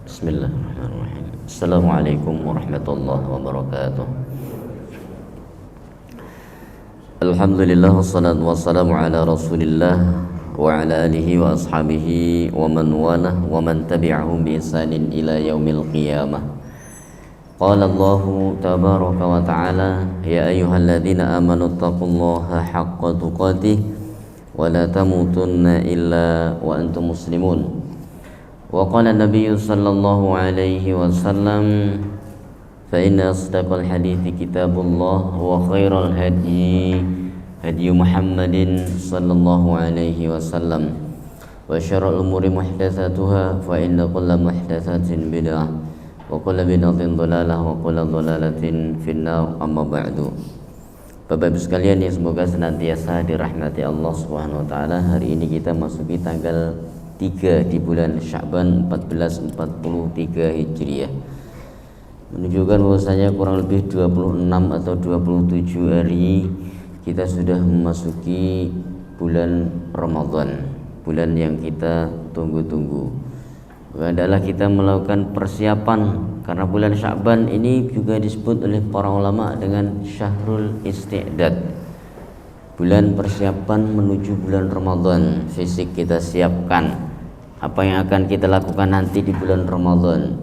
Bismillahirrahmanirrahim. Assalamualaikum warahmatullahi wabarakatuh. Alhamdulillah wassalatu wassalamu ala Rasulillah wa ala alihi wa ashabihi wa man walah wa man tabi'ahum bi ihsanin ila yaumil qiyamah. Qala Allah tabaraka wa ta'ala, ya ayyuhalladzina amanu taqullaha haqqa tuqatih wa la tamutunna illa wa antum muslimun. Wa qala Nabi sallallahu alaihi wasallam, fa inna asdaqal hadithi kitabullah wa khairal hadi Muhammadin sallallahu alaihi wasallam wa syarrul umuri muhdatsatuha fa inna kulla muhdatsatin bid'ah wa kulla bid'atin dhalalah wa kulla dhalalatin finnar, amma ba'du. Bapak Ibu sekalian yang semoga senantiasa dirahmati Allah Subhanahu wa taala, hari ini kita masuki tanggal 3 di bulan Sya'ban 1443 Hijriah, menunjukkan bahwasanya kurang lebih 26 atau 27 hari kita sudah memasuki bulan Ramadan, bulan yang kita tunggu-tunggu. Adalah kita melakukan persiapan, karena bulan Sya'ban ini juga disebut oleh para ulama dengan Syahrul Isti'dad, bulan persiapan menuju bulan Ramadan. Fisik kita siapkan, apa yang akan kita lakukan nanti di bulan Ramadan.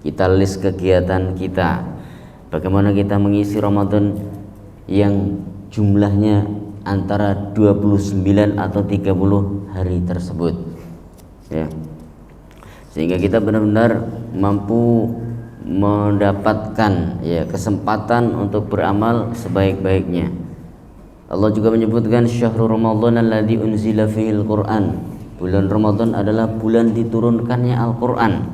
Kita list kegiatan kita, bagaimana kita mengisi Ramadan yang jumlahnya antara 29 atau 30 hari tersebut, ya. Sehingga kita benar-benar mampu mendapatkan, ya, kesempatan untuk beramal sebaik-baiknya. Allah juga menyebutkan syahrul Ramadan alladzi unzila fihil Qur'an. Bulan Ramadan adalah bulan diturunkannya Al-Quran,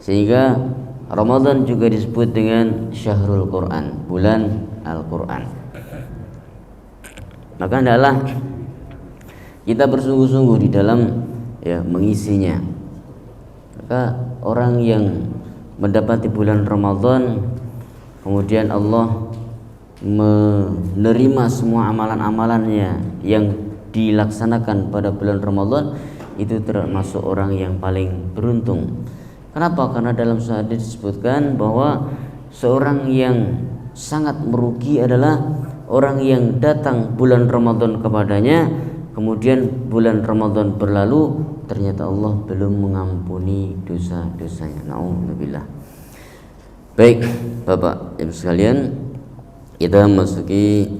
sehingga Ramadan juga disebut dengan Syahrul Quran, bulan Al-Quran. Maka hendaklah kita bersungguh-sungguh di dalam, ya, mengisinya. Maka orang yang mendapati bulan Ramadan, kemudian Allah menerima semua amalan-amalannya yang dilaksanakan pada bulan Ramadan, itu termasuk orang yang paling beruntung. Kenapa? Karena dalam hadis disebutkan bahwa seorang yang sangat merugi adalah orang yang datang bulan Ramadan kepadanya, kemudian bulan Ramadan berlalu, ternyata Allah belum mengampuni dosa-dosanya. Na'udzubillah. Baik, Bapak Ibu sekalian, kita masuki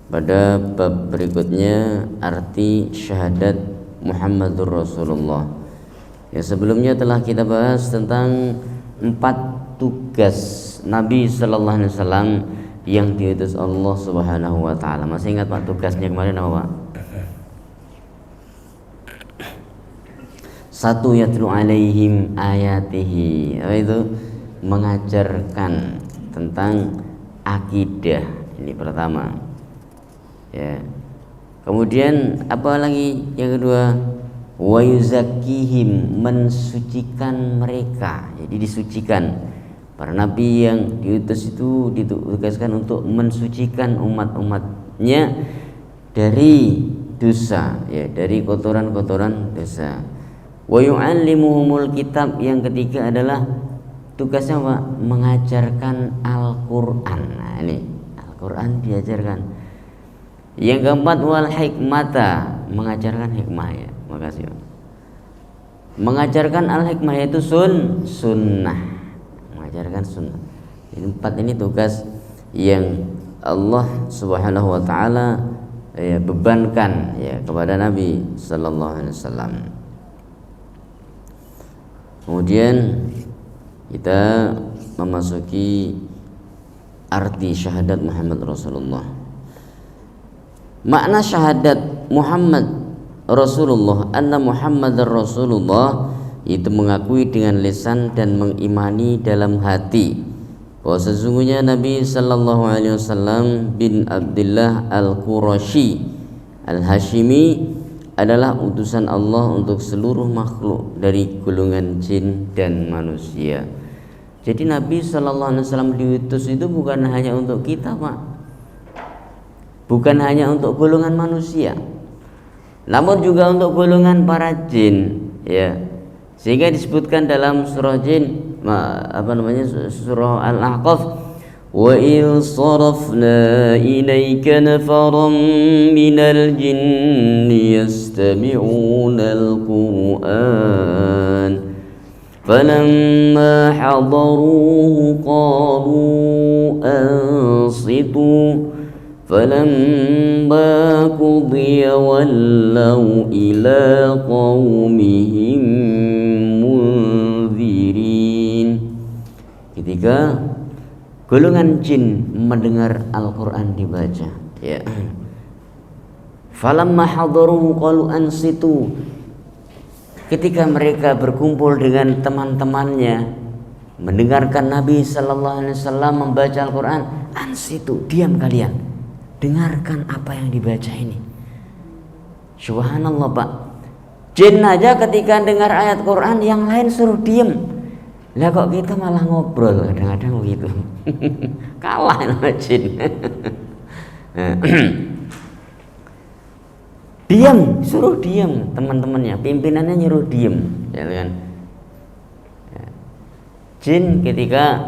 pada bab berikutnya, arti syahadat Muhammadur Rasulullah. Ya, sebelumnya telah kita bahas tentang 4 tugas Nabi sallallahu alaihi wasallam yang diutus Allah Subhanahu wa taala. Masih ingat Pak tugasnya kemarin apa, Pak? 1, yatlu alaihim ayatihi. Apa itu? Mengajarkan tentang akidah. Ini pertama. Ya. Kemudian apa lagi yang kedua? Wa yuzakkihim, mensucikan mereka. Jadi disucikan. Para nabi yang diutus itu ditugaskan untuk mensucikan umat-umatnya dari dosa, ya, dari kotoran-kotoran dosa. Wa yu'allimuhumul kitab, yang ketiga adalah tugasnya apa? Mengajarkan Al-Qur'an. Nah, ini Al-Qur'an diajarkan. Yang keempat, wal hikmata, mengajarkan hikmah, ya. Makasih. Mengajarkan al-hikmah yaitu sunnah. Mengajarkan sunnah. Ini 4 ini tugas yang Allah Subhanahu wa taala, ya, bebankan, ya, kepada Nabi sallallahu alaihi wasallam. Kemudian kita memasuki arti syahadat Muhammad Rasulullah. Makna syahadat Muhammad Rasulullah, anna Muhammadar Rasulullah, itu mengakui dengan lisan dan mengimani dalam hati bahwa sesungguhnya Nabi sallallahu alaihi wasallam bin Abdullah Al-Qurashi Al-Hashimi adalah utusan Allah untuk seluruh makhluk dari golongan jin dan manusia. Jadi Nabi sallallahu alaihi wasallam diutus itu bukan hanya untuk kita, Pak. Bukan hanya untuk golongan manusia, namun juga untuk golongan para jin, ya. Sehingga disebutkan dalam surah jin, surah Al-Ahqaf, wa il sarafna ilayka nafaran minal jinni yastami'una al-Qur'an falamma hadaruhu qalu ansitu falamma qudiya wallaw ila qaumihim munzirin. Ketika golongan jin mendengar Al-Quran dibaca, ya, falamma hadaruhu qalu ansitu, ketika mereka berkumpul dengan teman-temannya mendengarkan Nabi sallallahu alaihi wasallam membaca Al-Quran, ansitu, diam kalian, dengarkan apa yang dibaca ini. Subhanallah Pak, jin aja ketika dengar ayat Quran yang lain suruh diem, lah kok kita malah ngobrol kadang-kadang begitu. Kalah sama jin. Diam, suruh diam teman-temannya, pimpinannya nyuruh diam, ya kan? Jin ketika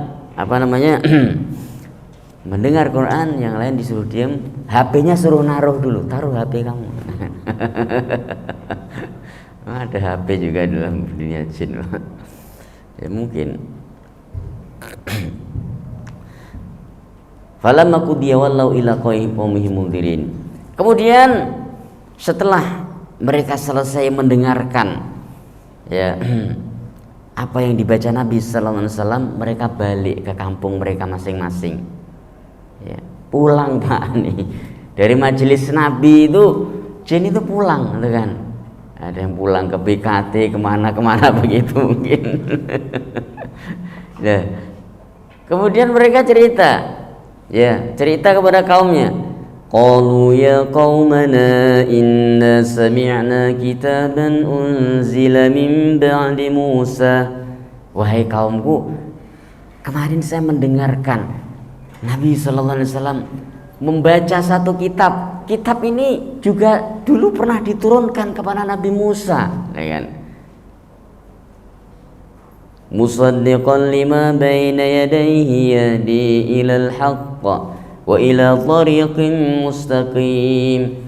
mendengar Quran yang lain disuruh diam, HP-nya suruh naruh dulu, taruh HP kamu. Ada HP juga dalam dunia jin. Ya mungkin. Falamma qudiya wallau ila qaumihim munzirin. Kemudian setelah mereka selesai mendengarkan, ya, apa yang dibaca Nabi sallallahu alaihi wasallam, mereka balik ke kampung mereka masing-masing. Ya, pulang Pak nih. Dari majelis Nabi itu jin itu pulang, gitu kan? Ada yang pulang ke BKT, kemana begitu mungkin. Nah, kemudian mereka cerita kepada kaumnya. Qalu ya qaumana inna sami'na kitaban unzila min ba'di Musa. Wahai kaumku, kemarin saya mendengarkan Nabi sallallahu alaihi wasallam membaca satu kitab. Kitab ini juga dulu pernah diturunkan kepada Nabi Musa, ya kan? Musaddiqan lima baina yadayhi yahdi ilal haqq wa ila thariqin mustaqim.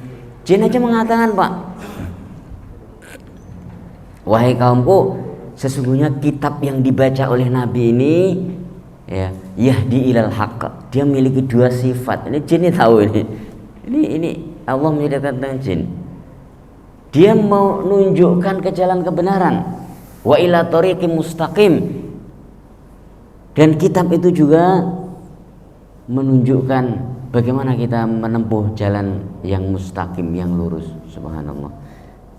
Jin aja mengatakan, Pak, wahai kaumku, sesungguhnya kitab yang dibaca oleh Nabi ini, ya, yahdi ilal haqq, dia memiliki dua sifat. Ini jin ini tahu ini Allah menyediakan tentang jin. Dia mau menunjukkan ke jalan kebenaran, wa ila thariqin mustaqim, dan kitab itu juga menunjukkan bagaimana kita menempuh jalan yang mustaqim, yang lurus. Subhanallah.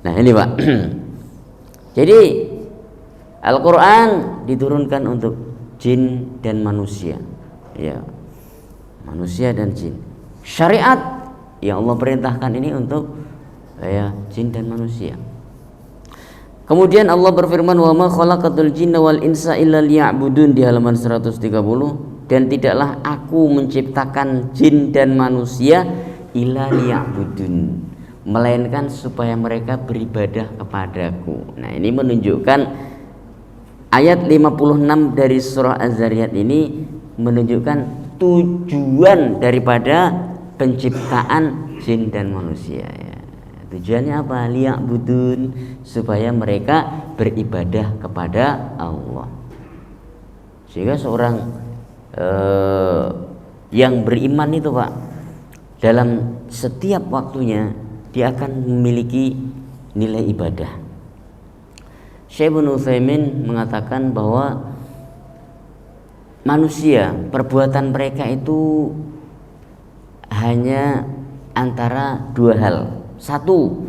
Nah ini Pak. Jadi Al-Quran diturunkan untuk jin dan manusia, ya, manusia dan jin. Syariat yang Allah perintahkan ini untuk, ya, jin dan manusia. Kemudian Allah berfirman, wa ma khalaqatul jinna wal insa illa liya'budun, di halaman 130, dan tidaklah aku menciptakan jin dan manusia illa liya'budun, melainkan supaya mereka beribadah kepadaku. Nah ini menunjukkan ayat 56 dari surah Az-Zariyat ini menunjukkan tujuan daripada penciptaan jin dan manusia, ya. Tujuannya apa? Liya'budun, supaya mereka beribadah kepada Allah. Sehingga seorang yang beriman itu, Pak, dalam setiap waktunya dia akan memiliki nilai ibadah. Syekh Ibnu Utsaimin mengatakan bahwa manusia, perbuatan mereka itu hanya antara dua hal. Satu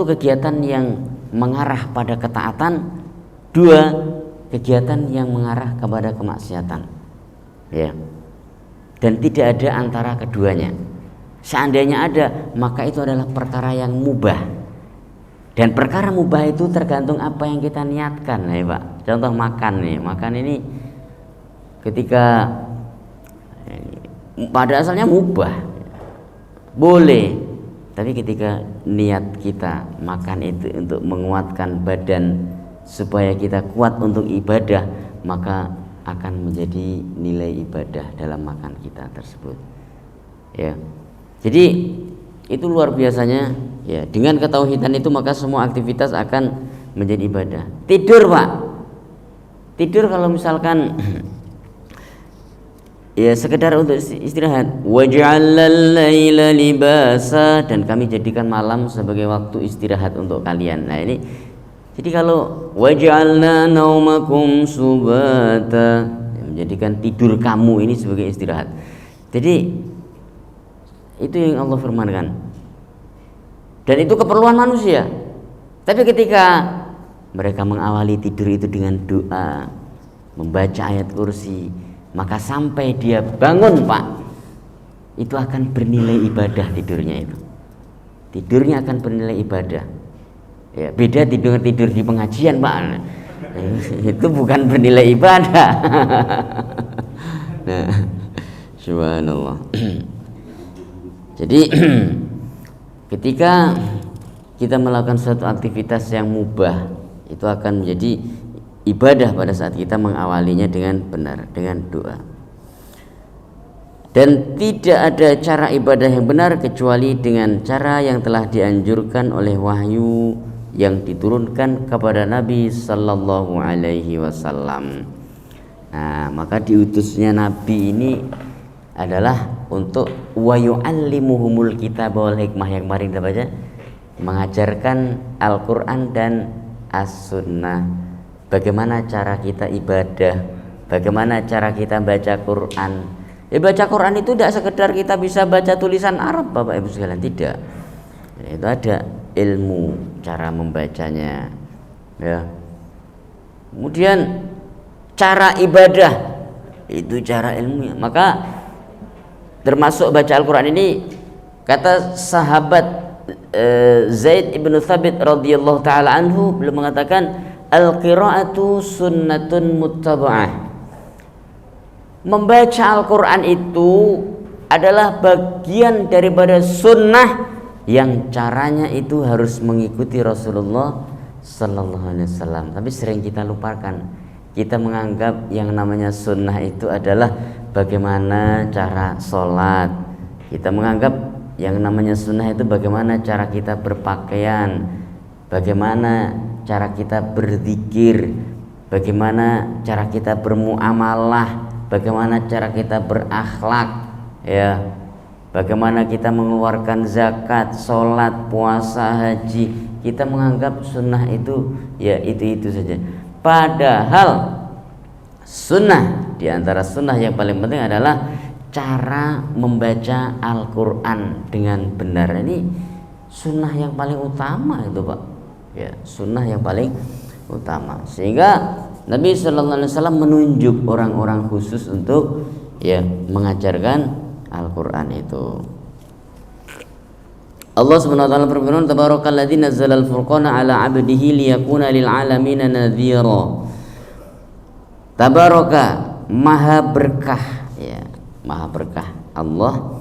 kegiatan yang mengarah pada ketaatan, dua kegiatan yang mengarah kepada kemaksiatan, ya. Dan tidak ada antara keduanya. Seandainya ada, maka itu adalah perkara yang mubah. Dan perkara mubah itu tergantung apa yang kita niatkan, ya Pak. Contoh makan nih, makan ini ketika pada asalnya mubah, boleh, tapi ketika niat kita makan itu untuk menguatkan badan supaya kita kuat untuk ibadah, maka akan menjadi nilai ibadah dalam makan kita tersebut. Ya. Jadi itu luar biasanya ya, dengan ketauhidan itu maka semua aktivitas akan menjadi ibadah. Tidur, Pak. Tidur kalau misalkan ya sekedar untuk istirahat. Waj'alal laila libasa, dan kami jadikan malam sebagai waktu istirahat untuk kalian. Nah ini, jadi kalau waj'alna naumakum subata, menjadikan tidur kamu ini sebagai istirahat. Jadi itu yang Allah firmankan. Dan itu keperluan manusia. Tapi ketika mereka mengawali tidur itu dengan doa, membaca ayat kursi, maka sampai dia bangun, Pak, itu akan bernilai ibadah tidurnya itu. Tidurnya akan bernilai ibadah. Ya, beda tidur di pengajian, Pak. Itu bukan bernilai ibadah. Nah, subhanallah. Jadi ketika kita melakukan suatu aktivitas yang mubah, itu akan menjadi ibadah pada saat kita mengawalinya dengan benar, dengan doa. Dan tidak ada cara ibadah yang benar kecuali dengan cara yang telah dianjurkan oleh wahyu yang diturunkan kepada Nabi sallallahu alaihi wasallam. Nah, maka diutusnya Nabi ini adalah untuk wa yu'allimuhumul kitab wal hikmah, yang kemarin kita baca, mengajarkan Al-Qur'an dan As-Sunnah. Bagaimana cara kita ibadah, bagaimana cara kita baca Quran. Baca Quran itu tidak sekedar kita bisa baca tulisan Arab, Bapak Ibu sekalian, tidak. Itu ada ilmu cara membacanya, ya. Kemudian cara ibadah itu cara ilmunya. Maka termasuk baca Al-Quran ini, kata sahabat Zaid ibn Thabit radhiyallahu taala anhu, beliau mengatakan al-qira'atu sunnatun muttaba'ah. Membaca Al-Quran itu adalah bagian daripada sunnah yang caranya itu harus mengikuti Rasulullah sallallahu alaihi wasallam. Tapi sering kita lupakan. Kita menganggap yang namanya sunnah itu adalah bagaimana cara sholat. Kita menganggap yang namanya sunnah itu bagaimana cara kita berpakaian, bagaimana cara kita berzikir, bagaimana cara kita bermuamalah, bagaimana cara kita berakhlak, ya, bagaimana kita mengeluarkan zakat, sholat, puasa, haji. Kita menganggap sunnah itu ya itu saja. Padahal sunnah, di antara sunnah yang paling penting adalah cara membaca Al-Quran dengan benar. Ini sunnah yang paling utama itu, Pak. Ya, sunnah yang paling utama. Sehingga Nabi Sallallahu Alaihi Wasallam menunjuk orang-orang khusus untuk ya mengajarkan Al-Quran itu. Allah Subhanahu wa taala berfirman, Tabarakalladzi nazzalal furqana ala 'abdihi liyakuna lil 'alamin nadhira. Tabaraka, maha berkah, ya, maha berkah Allah.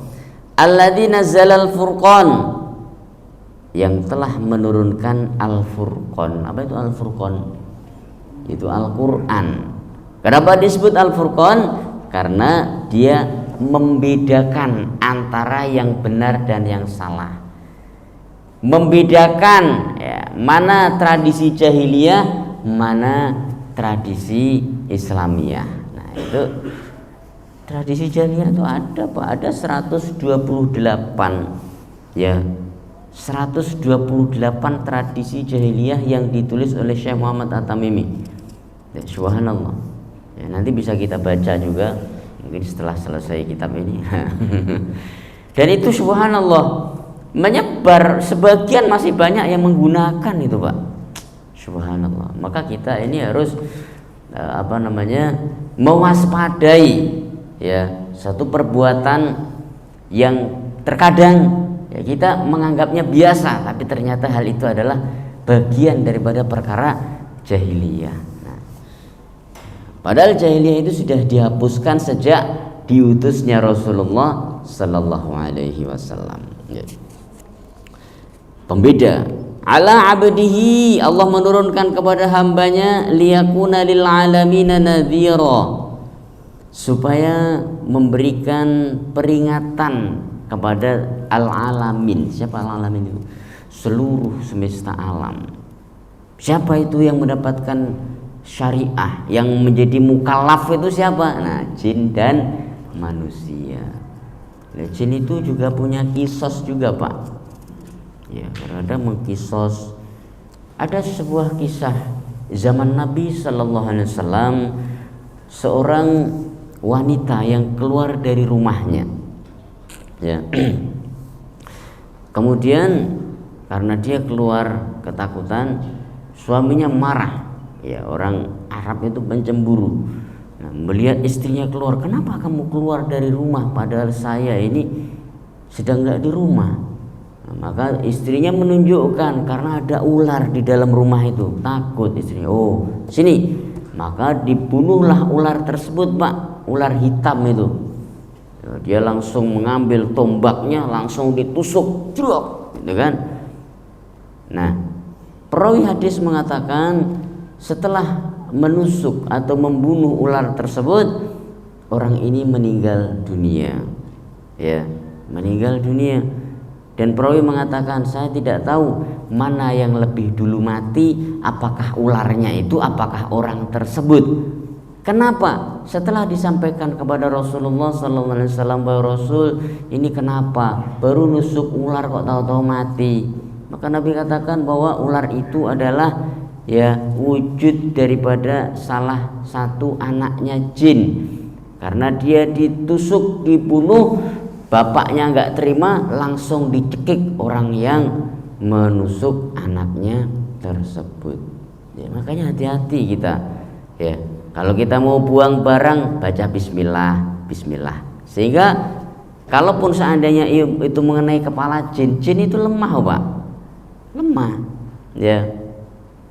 Alladzi nazzalal furqan, yang telah menurunkan Al-Furqan. Apa itu Al-Furqan? Itu Al-Quran. Kenapa disebut Al-Furqan? Karena dia membedakan antara yang benar dan yang salah. Membedakan ya, mana tradisi jahiliyah, mana tradisi Islamiyah. Nah, itu tradisi jahiliyah itu ada, Pak, ada 128 ya. 128 tradisi jahiliyah yang ditulis oleh Syekh Muhammad At-Tamimi. Ya, subhanallah. Ya, nanti bisa kita baca juga mungkin setelah selesai kitab ini. Dan itu subhanallah menyebar, sebagian masih banyak yang menggunakan itu, Pak. Subhanallah. Maka kita ini harus mewaspadai ya satu perbuatan yang terkadang ya, kita menganggapnya biasa, tapi ternyata hal itu adalah bagian daripada perkara jahiliyah. Nah, padahal jahiliyah itu sudah dihapuskan sejak diutusnya Rasulullah Sallallahu Alaihi Wasallam. Ya. Pembeda ala abdihi, Allah menurunkan kepada hambanya liyakuna lil alamina nadhira, supaya memberikan peringatan kepada al-alamin. Siapa al-alamin itu? Seluruh semesta alam. Siapa itu yang mendapatkan syariah, yang menjadi mukallaf itu siapa? Nah, jin dan manusia. Nah, jin itu juga punya kisos juga, Pak. Ya, ada mengkisos. Ada sebuah kisah zaman Nabi Sallallahu Alaihi Wasallam, seorang wanita yang keluar dari rumahnya. Ya. Kemudian karena dia keluar ketakutan, suaminya marah. Ya, orang Arab itu pencemburu. Nah, melihat istrinya keluar, kenapa kamu keluar dari rumah padahal saya ini sedang nggak di rumah? Nah, maka istrinya menunjukkan karena ada ular di dalam rumah itu. Takut istrinya. Oh, sini. Maka dibunuhlah ular tersebut, Pak. Ular hitam itu. Dia langsung mengambil tombaknya, langsung ditusuk, gitu kan? Nah, perawi hadis mengatakan setelah menusuk atau membunuh ular tersebut, orang ini meninggal dunia. Ya, meninggal dunia. Dan perawi mengatakan, saya tidak tahu mana yang lebih dulu mati, apakah ularnya itu, apakah orang tersebut. Kenapa? Setelah disampaikan kepada Rasulullah SAW, bahwa Rasul ini kenapa baru nusuk ular kok tahu-tahu mati. Maka Nabi katakan bahwa ular itu adalah ya wujud daripada salah satu anaknya jin. Karena dia ditusuk, dibunuh, bapaknya nggak terima, langsung dicekik orang yang menusuk anaknya tersebut. Ya, makanya hati-hati kita. Ya, kalau kita mau buang barang, baca Bismillah, Bismillah. Sehingga kalaupun seandainya itu mengenai kepala jin, jin itu lemah, Pak. Lemah. Ya.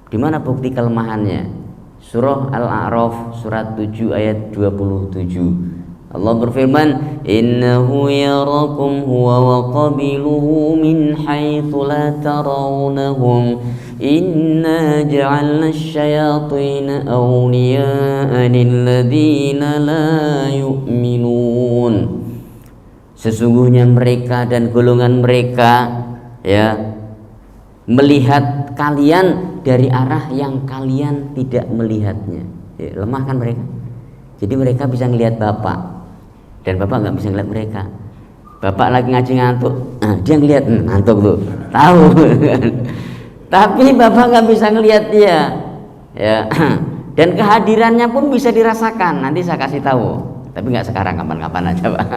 Di mana bukti kelemahannya? Surah Al-A'raf surat 7 ayat 27. Allah berfirman, innahu yarakum huwa wa qabiluhu min haitsu la tarawnahum inna ja'alna asyayatina awliya'a lilladzina la yu'minun. Sesungguhnya mereka dan golongan mereka ya melihat kalian dari arah yang kalian tidak melihatnya. Ya, lemah kan mereka. Jadi mereka bisa ngelihat bapak dan bapak nggak bisa ngeliat mereka. Bapak lagi ngaji ngantuk, dia ngeliat ngantuk tuh, tahu. Tapi bapak nggak bisa ngeliat dia, ya. Dan kehadirannya pun bisa dirasakan. Nanti saya kasih tahu, tapi nggak sekarang, kapan-kapan aja, Pak.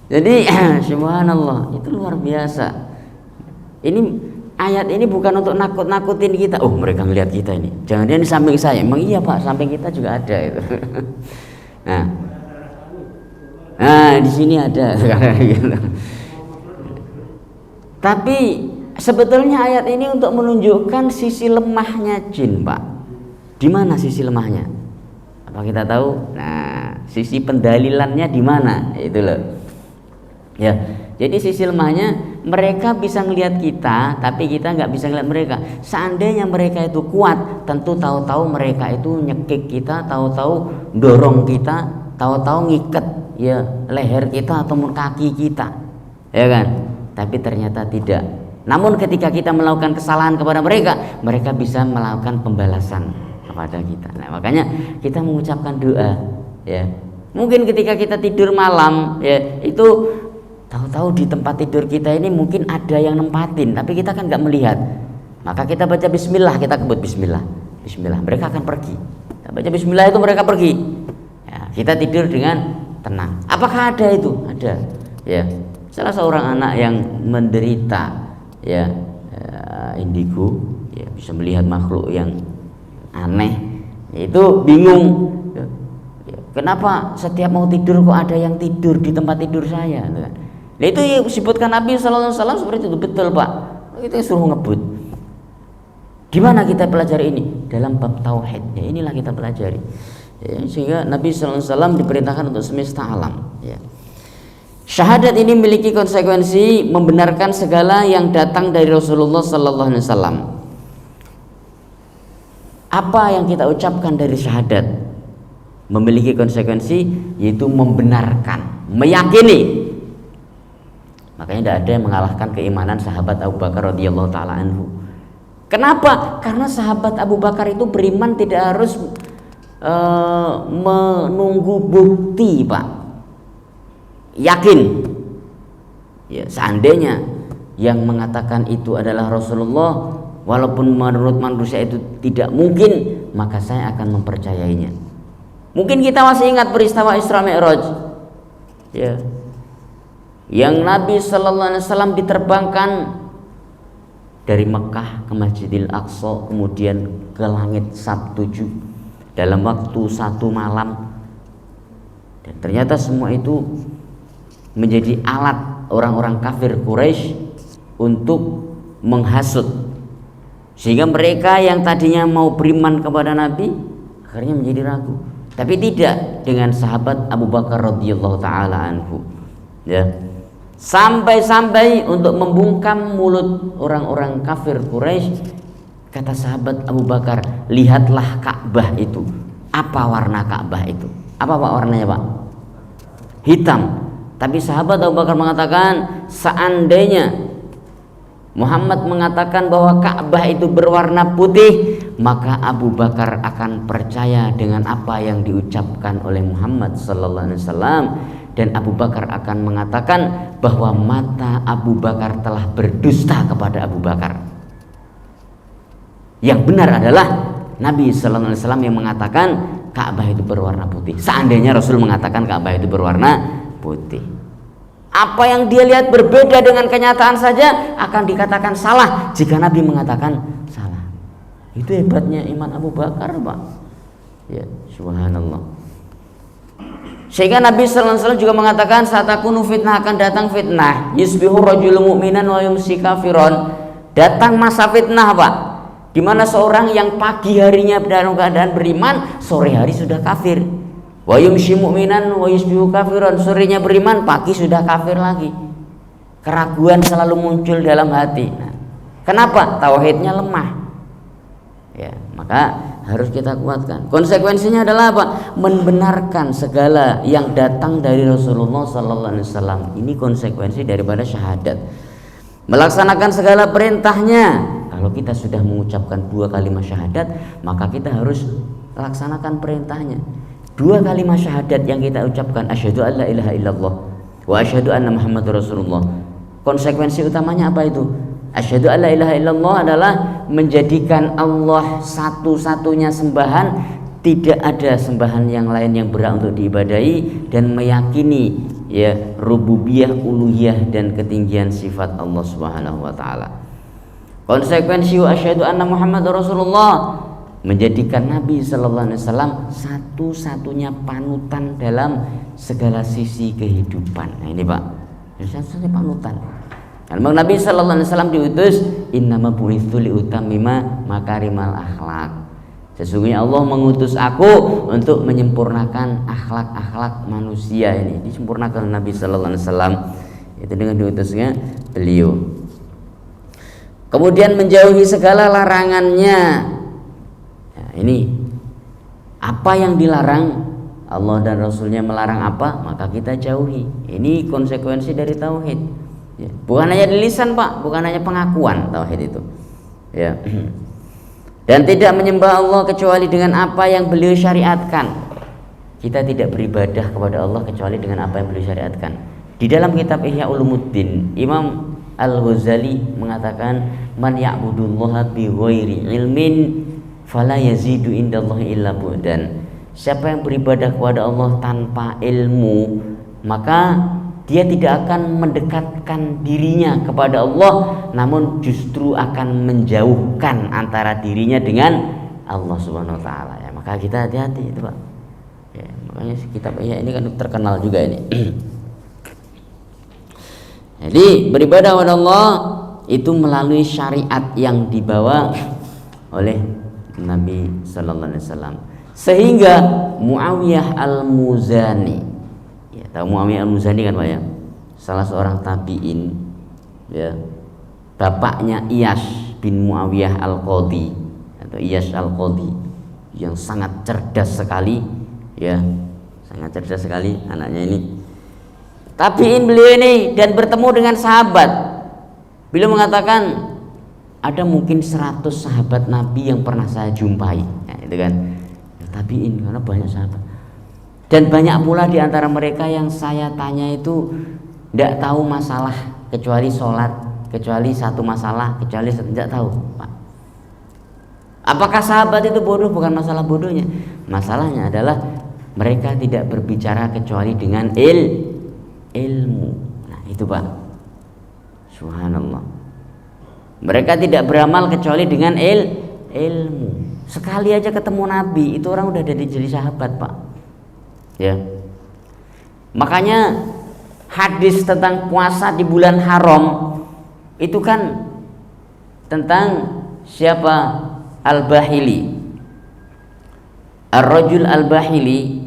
Jadi subhanallah, itu luar biasa. Ini ayat ini bukan untuk nakut-nakutin kita. Oh, mereka ngelihat kita ini. Jangan-jangan di samping saya. Emang iya, Pak, samping kita juga ada itu. Nah, di sini ada. Tapi sebetulnya ayat ini untuk menunjukkan sisi lemahnya jin, Pak. Di mana sisi lemahnya? Apa kita tahu? Nah, sisi pendalilannya di mana? Itu loh. Ya, jadi sisi lemahnya mereka bisa ngelihat kita, tapi kita nggak bisa ngelihat mereka. Seandainya mereka itu kuat, tentu tahu-tahu mereka itu nyekik kita, tahu-tahu dorong kita, tahu-tahu ngikat ya leher kita ataupun kaki kita, ya kan? Tapi ternyata tidak. Namun ketika kita melakukan kesalahan kepada mereka, mereka bisa melakukan pembalasan kepada kita. Nah, makanya kita mengucapkan doa, ya. Mungkin ketika kita tidur malam, ya itu tahu-tahu di tempat tidur kita ini mungkin ada yang nempatin, tapi kita kan nggak melihat. Maka kita baca Bismillah, kita kebut Bismillah, Bismillah, mereka akan pergi. Kita baca Bismillah itu mereka pergi. Ya, kita tidur dengan tenang. Apakah ada itu? Ada. Ya, salah seorang anak yang menderita, ya, indigo, ya, bisa melihat makhluk yang aneh, itu bingung. Ya, kenapa setiap mau tidur kok ada yang tidur di tempat tidur saya? Nah, itu yang disebutkan Nabi SAW seperti itu, betul, Pak. Kita suruh ngebut. Di mana kita pelajari ini? Dalam bab tauhid. Ya, inilah kita pelajari. Ya, sehingga Nabi SAW diperintahkan untuk semesta alam. Ya. Syahadat ini memiliki konsekuensi membenarkan segala yang datang dari Rasulullah sallallahu alaihi wasallam. Apa yang kita ucapkan dari syahadat memiliki konsekuensi, yaitu membenarkan, meyakini. Makanya tidak ada yang mengalahkan keimanan sahabat Abu Bakar radhiyallahu taala anhu. Kenapa? Karena sahabat Abu Bakar itu beriman tidak harus menunggu bukti, Pak. Yakin. Ya, seandainya yang mengatakan itu adalah Rasulullah, walaupun menurut manusia itu tidak mungkin, maka saya akan mempercayainya. Mungkin kita masih ingat peristiwa Isra Mi'raj. Ya. Yang Nabi sallallahu alaihi wasallam diterbangkan dari Mekah ke Masjidil Aqsa, kemudian ke langit Sabtu dalam waktu 1 malam. Dan ternyata semua itu menjadi alat orang-orang kafir Quraisy untuk menghasut, sehingga mereka yang tadinya mau beriman kepada Nabi akhirnya menjadi ragu. Tapi tidak dengan sahabat Abu Bakar radhiyallahu taala anhu. Ya. Sampai-sampai untuk membungkam mulut orang-orang kafir Quraisy, kata sahabat Abu Bakar, lihatlah Ka'bah itu. Apa warna Ka'bah itu? Apa Pak warnanya, Pak? Hitam. Tapi sahabat Abu Bakar mengatakan, seandainya Muhammad mengatakan bahwa Ka'bah itu berwarna putih, maka Abu Bakar akan percaya dengan apa yang diucapkan oleh Muhammad sallallahu alaihi wasallam, dan Abu Bakar akan mengatakan bahwa mata Abu Bakar telah berdusta kepada Abu Bakar. Yang benar adalah Nabi sallallahu alaihi wasallam yang mengatakan Ka'bah itu berwarna putih. Seandainya Rasul mengatakan Ka'bah itu berwarna putih, apa yang dia lihat berbeda dengan kenyataan saja akan dikatakan salah jika Nabi mengatakan salah. Itu hebatnya iman Abu Bakar, Pak. Ya, subhanallah. Sehingga Nabi sallallahu alaihi wasallam juga mengatakan, satakunu fitnah, akan datang fitnah, yusbihu rajulun mu'minan wa yumsi kafiron. Datang masa fitnah, Pak, di mana seorang yang pagi harinya dalam keadaan beriman, sore hari sudah kafir. Wa yumshi mu'minan wa yusbihu kafiran, sorenya beriman, pagi sudah kafir lagi. Keraguan selalu muncul dalam hati. Nah, kenapa? Tauhidnya lemah. Ya, maka harus kita kuatkan. Konsekuensinya adalah apa? Membenarkan segala yang datang dari Rasulullah sallallahu alaihi wasallam. Ini konsekuensi daripada syahadat. Melaksanakan segala perintahnya. Kalau kita sudah mengucapkan 2 kalimat syahadat, maka kita harus laksanakan perintahnya. 2 kalimat syahadat yang kita ucapkan, asyhadu an la ilaha illallah wa asyhadu anna muhammadar rasulullah. Konsekuensi utamanya apa itu? Asyhadu an la ilaha illallah adalah menjadikan Allah satu-satunya sembahan, tidak ada sembahan yang lain yang berhak untuk diibadahi, dan meyakini ya rububiyah, uluhiyah dan ketinggian sifat Allah Subhanahu wa taala. Konsekuensi asyhadu anna muhammadar rasulullah, menjadikan Nabi sallallahu alaihi wasallam satu-satunya panutan dalam segala sisi kehidupan. Nah, ini Pak, satu-satunya panutan. Karena Nabi sallallahu alaihi wasallam diutus, innama bu'itsu liutammima makarimal akhlak. Sesungguhnya Allah mengutus aku untuk menyempurnakan akhlak-akhlak manusia ini. Disempurnakan Nabi sallallahu alaihi wasallam itu dengan diutusnya beliau. Kemudian menjauhi segala larangannya. Ini apa yang dilarang Allah dan Rasulnya melarang apa, maka kita jauhi. Ini konsekuensi dari tauhid. Ya, bukan hanya di lisan, Pak, bukan hanya pengakuan tauhid itu. Ya. Dan tidak menyembah Allah kecuali dengan apa yang beliau syariatkan. Kita tidak beribadah kepada Allah kecuali dengan apa yang beliau syariatkan. Di dalam kitab Ihya Ulumuddin, Imam Al-Ghazali mengatakan, man ya'budullaha bi ghairi ilmin fala yazidu indallahi illa bu'dan. Siapa yang beribadah kepada Allah tanpa ilmu, maka dia tidak akan mendekatkan dirinya kepada Allah, namun justru akan menjauhkan antara dirinya dengan Allah Subhanahu wa taala. Ya, maka kita hati-hati itu, Pak. Ya, makanya kitab Ihya ini kan terkenal juga ini. Jadi beribadah kepada Allah itu melalui syariat yang dibawa oleh Nabi sallallahu alaihi wasallam. Sehingga Muawiyah Al-Muzani, ya, tahu Muawiyah Al-Muzani kan Pak ya? salah seorang tabi'in, ya, bapaknya Iyas bin Muawiyah Al-Qadhi atau Iyas Al-Qadhi, yang sangat cerdas sekali, ya, sangat cerdas sekali anaknya ini. Tabi'in beliau ini, dan bertemu dengan sahabat. Beliau mengatakan ada mungkin 100 sahabat Nabi yang pernah saya jumpai, nah, itu kan tabi'in, karena banyak sahabat. Dan banyak pula di antara mereka yang saya tanya itu tidak tahu masalah kecuali sholat, kecuali satu masalah, kecuali tidak tahu, Pak. Apakah sahabat itu bodoh? Bukan masalah bodohnya, masalahnya adalah mereka tidak berbicara kecuali dengan ilmu. Nah itu, Pak, subhanallah, mereka tidak beramal kecuali dengan ilmu. Sekali aja ketemu Nabi itu orang udah jadi sahabat, Pak, ya. Makanya hadis tentang puasa di bulan haram itu kan tentang siapa? Al-Bahili, Ar-Rajul Al-Bahili,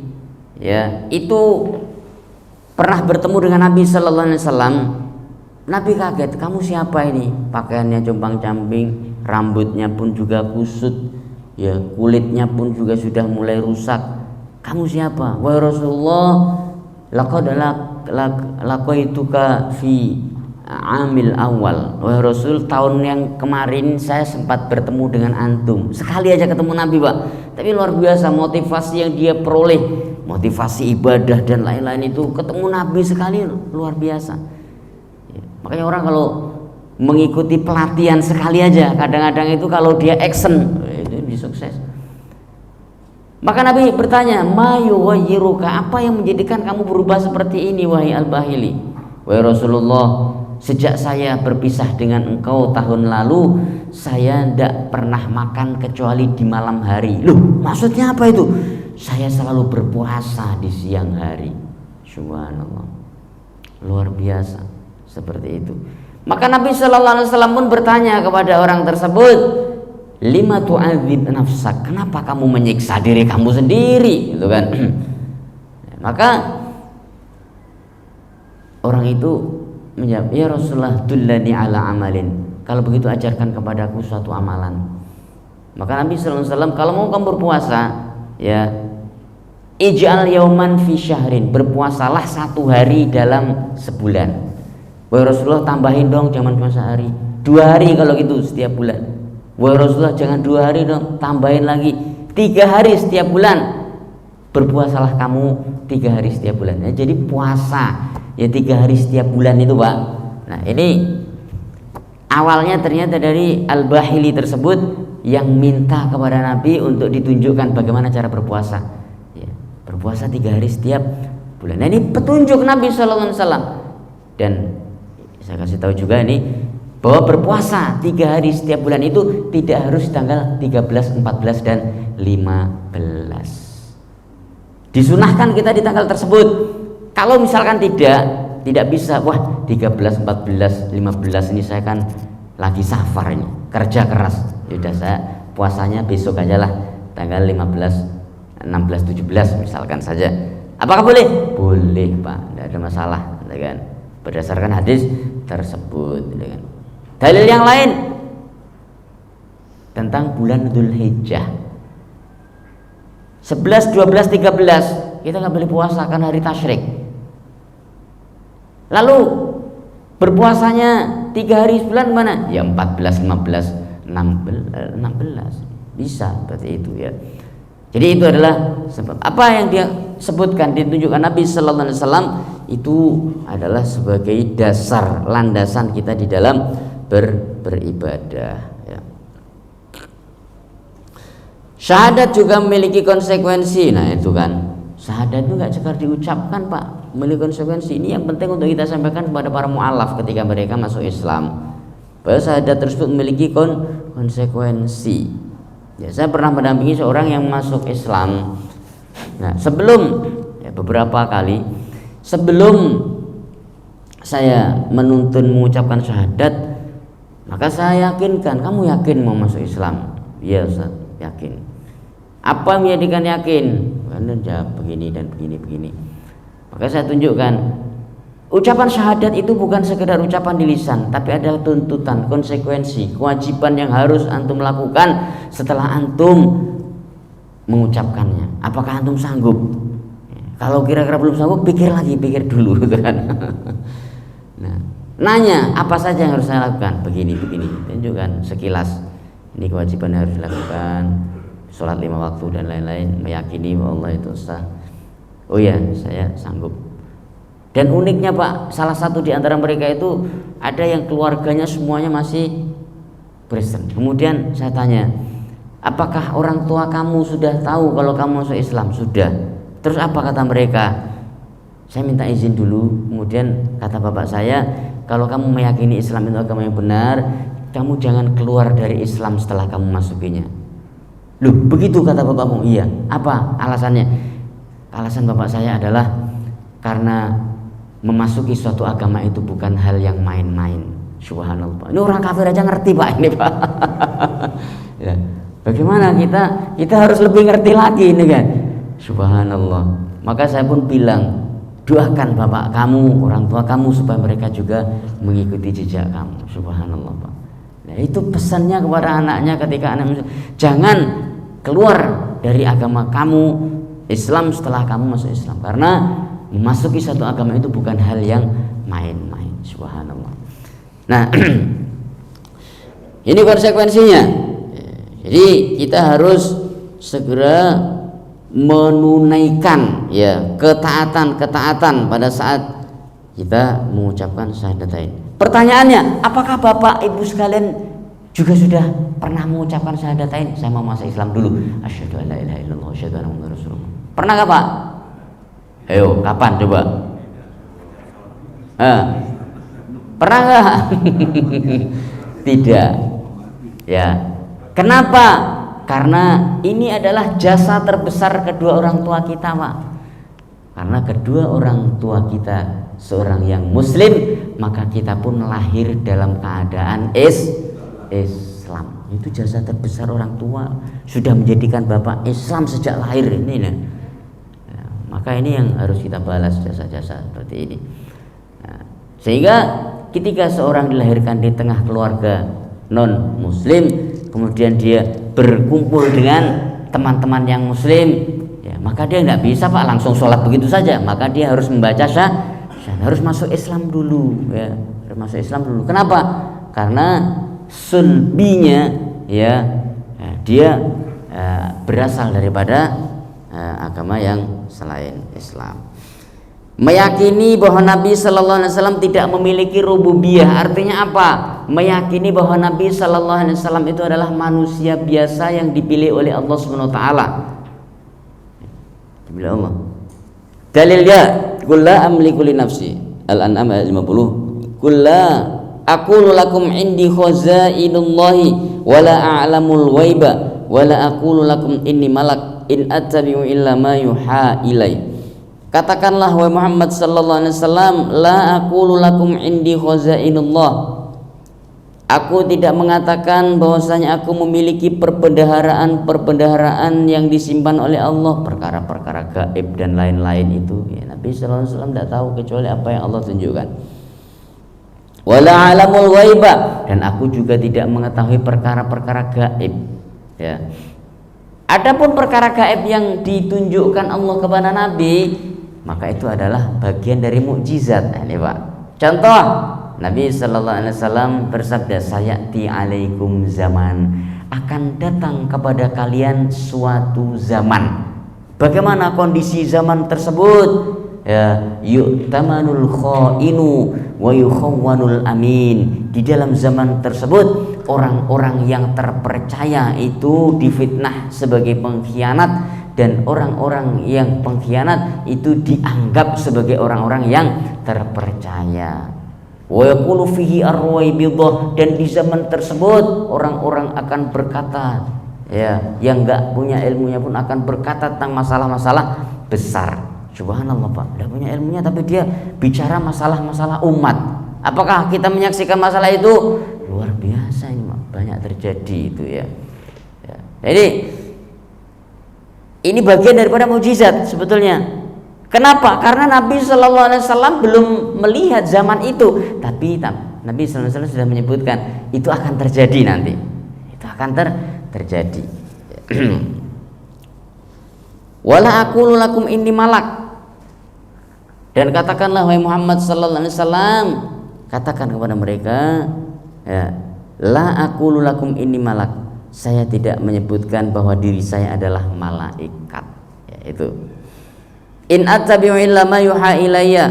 ya, itu pernah bertemu dengan Nabi sallallahu alaihi wasallam. Nabi kaget, kamu siapa ini? Pakaiannya compang-camping, rambutnya pun juga kusut, ya, kulitnya pun juga sudah mulai rusak. Kamu siapa? Wahai Rasulullah, laqad laqaituka fi amil awal. Wahai Rasul, tahun yang kemarin saya sempat bertemu dengan antum. Sekali aja ketemu Nabi, Pak, tapi luar biasa motivasi yang dia peroleh, motivasi ibadah dan lain-lain itu. Ketemu Nabi sekali luar biasa, ya. Makanya orang kalau mengikuti pelatihan sekali aja, kadang-kadang itu kalau dia action itu bisa sukses. Maka Nabi bertanya, ma yughayyiruka, apa yang menjadikan kamu berubah seperti ini wahai Al-Bahili? Wahai Rasulullah, sejak saya berpisah dengan engkau tahun lalu, saya tidak pernah makan kecuali di malam hari. Loh, maksudnya apa itu? Saya selalu berpuasa di siang hari. Subhanallah, luar biasa seperti itu. Maka Nabi sallallahu alaihi wasallam pun bertanya kepada orang tersebut, lima tu'adzib nafsak, kenapa kamu menyiksa diri kamu sendiri, gitu kan? Maka orang itu menjawab, ya Rasulullah, dullani ala amalin, kalau begitu ajarkan kepadaku suatu amalan. Maka Nabi sallallahu alaihi wasallam, kalau mau kamu berpuasa, ya, ij'al yauman fi syahrin, berpuasalah 1 hari dalam sebulan. Wahai Rasulullah, tambahin dong, jangan cuma sehari, 2 hari kalau gitu setiap bulan. Wahai Rasulullah, jangan 2 hari dong, tambahin lagi 3 hari setiap bulan. Berpuasalah kamu 3 hari setiap bulan, ya, jadi puasa ya 3 hari setiap bulan itu, Pak. Nah ini awalnya ternyata dari Al-Bahili tersebut yang minta kepada Nabi untuk ditunjukkan bagaimana cara berpuasa, ya, berpuasa 3 hari setiap bulan. Nah ini petunjuk Nabi sallallahu alaihi wasallam. Dan saya kasih tahu juga ini bahwa berpuasa 3 hari setiap bulan itu tidak harus tanggal 13, 14 dan 15. Disunahkan kita di tanggal tersebut. Kalau misalkan tidak bisa, wah 13, 14, 15 ini saya kan lagi safar ini, kerja keras. Yaudah saya puasanya besok aja lah, tanggal 15, 16, 17 misalkan saja. Apakah boleh? Boleh, Pak, tidak ada masalah, kan? Berdasarkan hadis tersebut, kan? Dalil yang lain tentang bulan Dzulhijjah 11, 12, 13 kita nggak boleh puasa kan hari tasyrik. Lalu berpuasanya 3 hari sebulan mana? Ya 14, 15, 16 bisa seperti itu, ya. Jadi itu adalah sebab apa yang dia sebutkan, ditunjukkan Nabi sallallahu alaihi wasallam, itu adalah sebagai dasar landasan kita di dalam beribadah, ya. Syahadat juga memiliki konsekuensi. Nah itu kan, syahadat itu nggak sekadar diucapkan, Pak, memiliki konsekuensi. Ini yang penting untuk kita sampaikan kepada para mu'alaf ketika mereka masuk Islam, bahwa syahadat tersebut memiliki konsekuensi. Ya, saya pernah mendampingi seorang yang masuk Islam. Nah sebelum, ya, beberapa kali sebelum saya menuntun mengucapkan syahadat, maka saya yakinkan, kamu yakin mau masuk Islam? Iya Ustaz, yakin. Apa yang menjadikan yakin? Karena jawab begini dan begini. Maka saya tunjukkan Ucapan syahadat itu bukan sekedar ucapan di lisan, tapi adalah tuntutan, konsekuensi, kewajiban yang harus antum lakukan setelah antum mengucapkannya. Apakah antum sanggup? Kalau kira-kira belum sanggup, pikir lagi, pikir dulu kan. Nah, nanya apa saja yang harus saya lakukan? Begini, tunjukkan sekilas. Ini kewajiban yang harus dilakukan, sholat 5 waktu dan lain-lain, meyakini bahwa Allah itu sah. Oh ya, saya sanggup. Dan uniknya Pak, salah satu di antara mereka itu ada yang keluarganya semuanya masih Kristen. Kemudian saya tanya, apakah orang tua kamu sudah tahu kalau kamu masuk Islam? Sudah. Terus apa kata mereka? Saya minta izin dulu. Kemudian kata bapak saya, kalau kamu meyakini Islam itu agama yang benar, kamu jangan keluar dari Islam setelah kamu masukinya. Loh, begitu kata bapakmu? Iya. Apa alasannya? Alasan bapak saya adalah karena memasuki suatu agama itu bukan hal yang main-main. Subhanallah. Ini orang kafir aja ngerti Pak ini Pak. Ya. Bagaimana kita harus lebih ngerti lagi ini kan. Subhanallah. Maka saya pun bilang, doakan bapak kamu, orang tua kamu supaya mereka juga mengikuti jejak kamu. Subhanallah Pak. Nah, itu pesannya kepada anaknya ketika anak jangan keluar dari agama kamu Islam setelah kamu masuk Islam, karena memasuki satu agama itu bukan hal yang main-main. Subhanallah. Nah, ini konsekuensinya. Jadi kita harus segera menunaikan ya ketaatan pada saat kita mengucapkan syahadatain. Pertanyaannya, apakah Bapak Ibu sekalian juga sudah pernah mengucapkan syahadatain? Saya mau masuk Islam dulu. Asyhadu an la ilaha illallah wa asyhadu anna muhammadar rasulullah. Pernah enggak Pak? Ayo, kapan coba? Pernah nggak? Tidak. Ya. Kenapa? Karena ini adalah jasa terbesar kedua orang tua kita, Pak. Karena kedua orang tua kita seorang yang Muslim, maka kita pun lahir dalam keadaan Islam. Itu jasa terbesar orang tua, sudah menjadikan Bapak Islam sejak lahir ini. Nah. Maka ini yang harus kita balas, jasa-jasa seperti ini. Nah, sehingga ketika seorang dilahirkan di tengah keluarga non muslim, kemudian dia berkumpul dengan teman-teman yang muslim, ya, maka dia nggak bisa Pak langsung sholat begitu saja. Maka dia harus membaca syahadat, harus masuk Islam dulu, ya, harus masuk Islam dulu. Kenapa? Karena sulbinya ya dia berasal daripada agama yang selain Islam. Meyakini bahwa Nabi Sallallahu Alaihi Wasallam tidak memiliki rububiyah, artinya apa? Meyakini bahwa Nabi Sallallahu Alaihi Wasallam itu adalah manusia biasa yang dipilih oleh Allah Subhanahu Wa Taala. Dipilih Allah. Dalilnya, kulla amliku li nafsi. Al-An'am ayat 50. Kulla aqulu lakum indi khazainullahi wala a'lamul ghaiba wala aqulu lakum inni malak in attabi'u illa ma yuha ilai. Katakanlah wahai Muhammad sallallahu alaihi wasallam, la aqulu lakum indi khazainullah. Aku tidak mengatakan bahwasanya aku memiliki perbendaharaan yang disimpan oleh Allah, perkara-perkara gaib dan lain-lain itu. Ya, Nabi sallallahu alaihi wasallam tidak tahu kecuali apa yang Allah tunjukkan. Wala alamul ghaiba, dan aku juga tidak mengetahui perkara-perkara gaib. Ya. Adapun perkara gaib yang ditunjukkan Allah kepada Nabi, maka itu adalah bagian dari mukjizat. Nah, ini Pak. Contoh, Nabi sallallahu alaihi wasallam bersabda, sayati alaikum zaman, akan datang kepada kalian suatu zaman. Bagaimana kondisi zaman tersebut? Ya, yu'tamanul khainu wa yukhawwanul amin. Di dalam zaman tersebut orang-orang yang terpercaya itu difitnah sebagai pengkhianat, dan orang-orang yang pengkhianat itu dianggap sebagai orang-orang yang terpercaya. Wa yaqulu fihi arwaibidah, dan di zaman tersebut orang-orang akan berkata, ya, yang enggak punya ilmunya pun akan berkata tentang masalah-masalah besar. Subhanallah Pak, tidak punya ilmunya tapi dia bicara masalah-masalah umat. Apakah kita menyaksikan masalah itu? Luar biasa ini Pak, banyak terjadi itu ya. Jadi ini bagian daripada mukjizat sebetulnya. Kenapa? Karena Nabi Shallallahu Alaihi Wasallam belum melihat zaman itu, tapi Nabi Shallallahu Alaihi Wasallam sudah menyebutkan itu akan terjadi nanti, itu akan terjadi. Wala aqulu lakum inni malak, dan katakanlah wahai Muhammad Sallallahu Alaihi Wasallam, katakan kepada mereka, ya, la aqulu lakum inni malak, saya tidak menyebutkan bahwa diri saya adalah malaikat, ya, itu. In attabi'u illa ma yuha ilayya,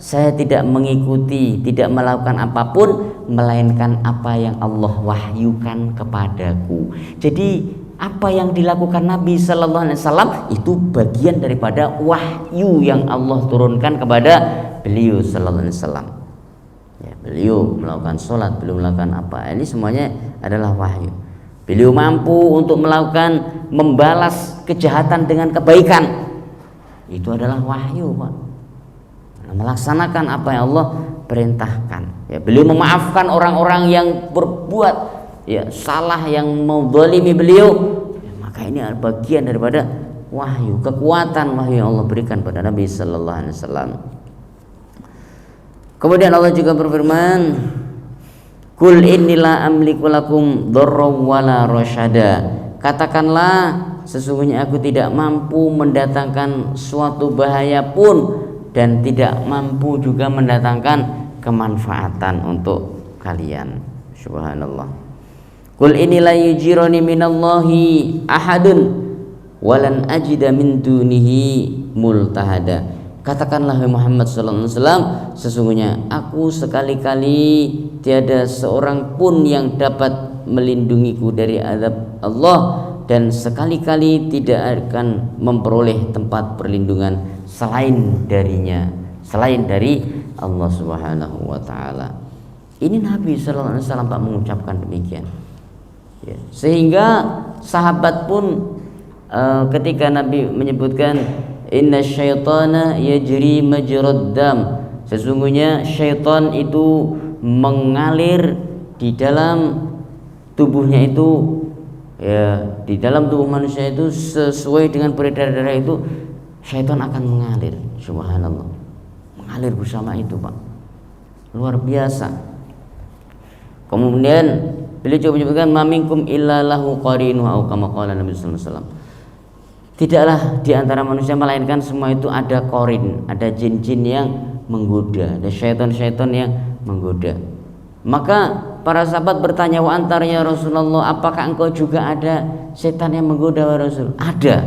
saya tidak mengikuti, tidak melakukan apapun melainkan apa yang Allah wahyukan kepadaku. Jadi apa yang dilakukan Nabi Sallallahu Alaihi Wasallam itu bagian daripada wahyu yang Allah turunkan kepada beliau Sallallahu Alaihi Wasallam. Ya, beliau melakukan sholat, beliau melakukan apa? Ini semuanya adalah wahyu. Beliau mampu untuk melakukan membalas kejahatan dengan kebaikan. Itu adalah wahyu, Pak. Melaksanakan apa yang Allah perintahkan. Ya, beliau memaafkan orang-orang yang berbuat ya salah, yang menzalimi beliau. Ya, maka ini adalah bagian daripada wahyu, kekuatan wahyu yang Allah berikan pada Nabi Sallallahu Alaihi Wasallam. Kemudian Allah juga berfirman, Kul innila amliku lakum dharran wala rasyada. Katakanlah, sesungguhnya aku tidak mampu mendatangkan suatu bahaya pun dan tidak mampu juga mendatangkan kemanfaatan untuk kalian. Subhanallah. Qul inni la yujirani minallahi ahadun walan ajida min dunihi multahada. Katakanlah wahai Muhammad sallallahu alaihi wasallam, sesungguhnya aku sekali-kali tiada seorang pun yang dapat melindungiku dari azab Allah, dan sekali-kali tidak akan memperoleh tempat perlindungan selain darinya, selain dari Allah Subhanahu wa taala. Ini Nabi sallallahu alaihi wasallam Pak mengucapkan demikian. Ya, sehingga sahabat pun ketika Nabi menyebutkan inna syaitana yajri majrad dam, sesungguhnya syaitan itu mengalir di dalam tubuhnya itu, ya, di dalam tubuh manusia itu sesuai dengan peredaran darah itu, syaitan akan mengalir. Subhanallah, mengalir bersama itu, Pak, luar biasa. Kemudian beliau juga menyebutkan maminkum illa lahu qarinu au kama qala Nabi sallallahu alaihi wasallam. Tidaklah di antara manusia melainkan semua itu ada qarin, ada jin-jin yang menggoda, ada syaitan-syaitan yang menggoda. Maka para sahabat bertanya, wa antar ya Rasulullah, apakah engkau juga ada setan yang menggoda wa Rasul? Ada.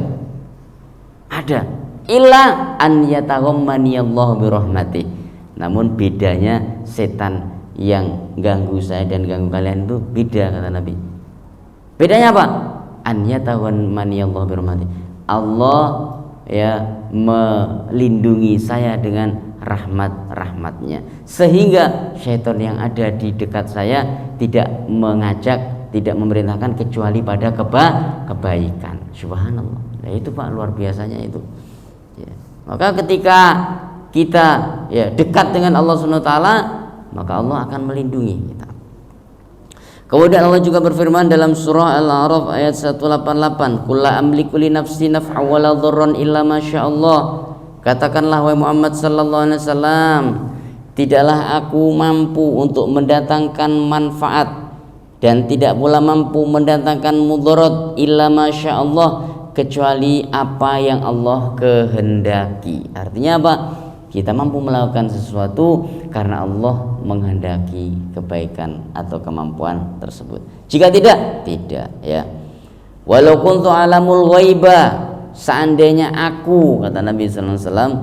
Illa an yataghammani Allah bi rahmatih. Namun bedanya setan yang ganggu saya dan ganggu kalian itu beda, kata Nabi. Bedanya apa? An yataghammani Allah bi rahmatih. Allah ya melindungi saya dengan rahmatnya, sehingga syaitan yang ada di dekat saya tidak mengajak, tidak memerintahkan kecuali pada kebaikan. Subhanallah. Nah, itu Pak, luar biasanya itu. Ya. Maka ketika kita ya dekat dengan Allah Subhanahu wa taala, maka Allah akan melindungi kita. Kemudian Allah juga berfirman dalam surah Al-A'raf ayat 188, Qul la amliku li nafsi naf'a wa la dharran illa ma sya'allah. Katakanlah wahai Muhammad sallallahu alaihi wasallam, tidaklah aku mampu untuk mendatangkan manfaat dan tidak pula mampu mendatangkan mudarat illa ma sya'allah, kecuali apa yang Allah kehendaki. Artinya apa? Kita mampu melakukan sesuatu karena Allah menghendaki kebaikan atau kemampuan tersebut. Jika tidak ya. Walau kuntu alamul ghaiba, seandainya aku, kata Nabi sallallahu alaihi wasallam,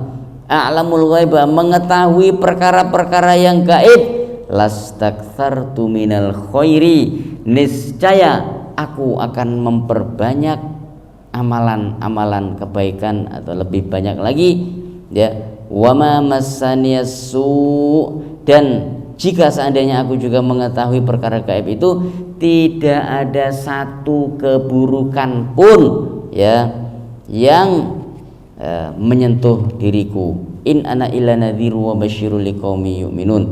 a'lamul ghaiba, mengetahui perkara-perkara yang gaib, lastakthartu minal khairi, niscaya aku akan memperbanyak amalan-amalan kebaikan atau lebih banyak lagi, ya. Wama massaniyasu, dan jika seandainya aku juga mengetahui perkara gaib itu, tidak ada satu keburukan pun ya yang menyentuh diriku. In ana illa nadhiru wa basyirul liqaumi yu'minun.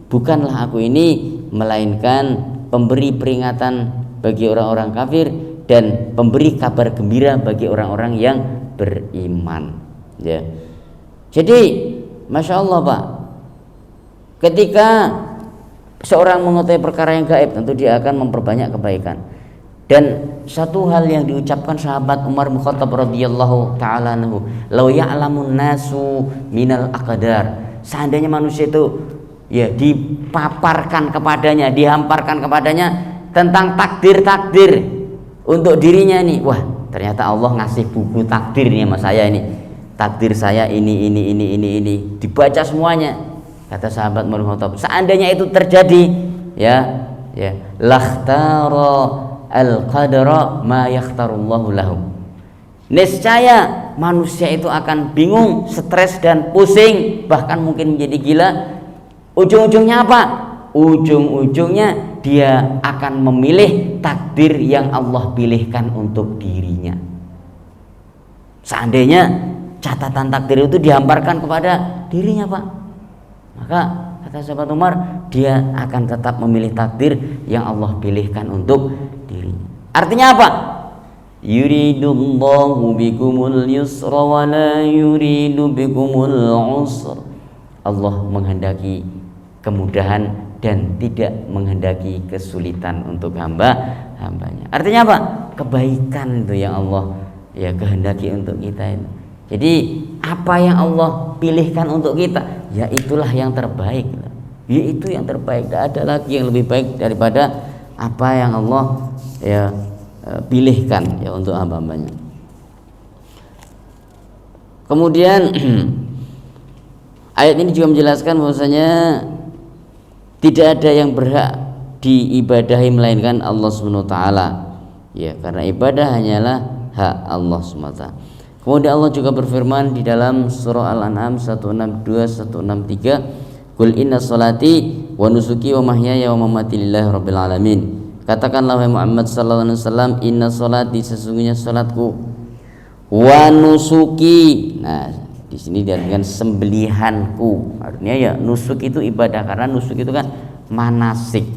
Bukanlah aku ini melainkan pemberi peringatan bagi orang-orang kafir dan pemberi kabar gembira bagi orang-orang yang beriman, ya. Jadi Masya Allah Pak, ketika seorang mengetahui perkara yang gaib, tentu dia akan memperbanyak kebaikan. Dan satu hal yang diucapkan sahabat Umar bin Khattab radhiyallahu taala anhu, "Lau ya'lamun nasu minal aqdar." Seandainya manusia itu ya dipaparkan kepadanya, dihamparkan kepadanya tentang takdir-takdir untuk dirinya nih. Wah, ternyata Allah ngasih buku takdir nih sama saya ini. Takdir saya ini dibaca semuanya. Kata sahabat Umar bin Khattab, seandainya itu terjadi, ya, lakhtara al-qadra ma yakhtarullahu lahu. Niscaya manusia itu akan bingung, stres dan pusing, bahkan mungkin menjadi gila. Ujung-ujungnya apa? Ujung-ujungnya dia akan memilih takdir yang Allah pilihkan untuk dirinya. Seandainya catatan takdir itu dihamparkan kepada dirinya Pak, maka kata sahabat Umar, dia akan tetap memilih takdir yang Allah pilihkan untuk dirinya. Artinya apa? Yuridullahu bikumul yusra wa la yuridu bikumul usra. Allah menghendaki kemudahan dan tidak menghendaki kesulitan untuk hambanya. Artinya apa? Kebaikan itu yang Allah ya kehendaki untuk kita itu. Jadi apa yang Allah pilihkan untuk kita, ya itulah yang terbaik. Ya itu yang terbaik. Tidak ada lagi yang lebih baik daripada apa yang Allah ya pilihkan ya untuk hamba-hambanya. Kemudian ayat ini juga menjelaskan bahwasanya tidak ada yang berhak diibadahi melainkan Allah Subhanahu wa taala. Ya, karena ibadah hanyalah hak Allah Subhanahu wa taala. Kemudian Allah juga berfirman di dalam surah Al-An'am 162 163, "Qul inna sholati wa nusuki wa mahyaya wa mamati lillahi rabbil alamin." Katakanlah wahai Muhammad sallallahu alaihi wasallam, inna sholati, sesungguhnya salatku, wa nusuki. Nah, di sini diartikan sembelihanku. Artinya ya nusuk itu ibadah, karena nusuk itu kan manasik.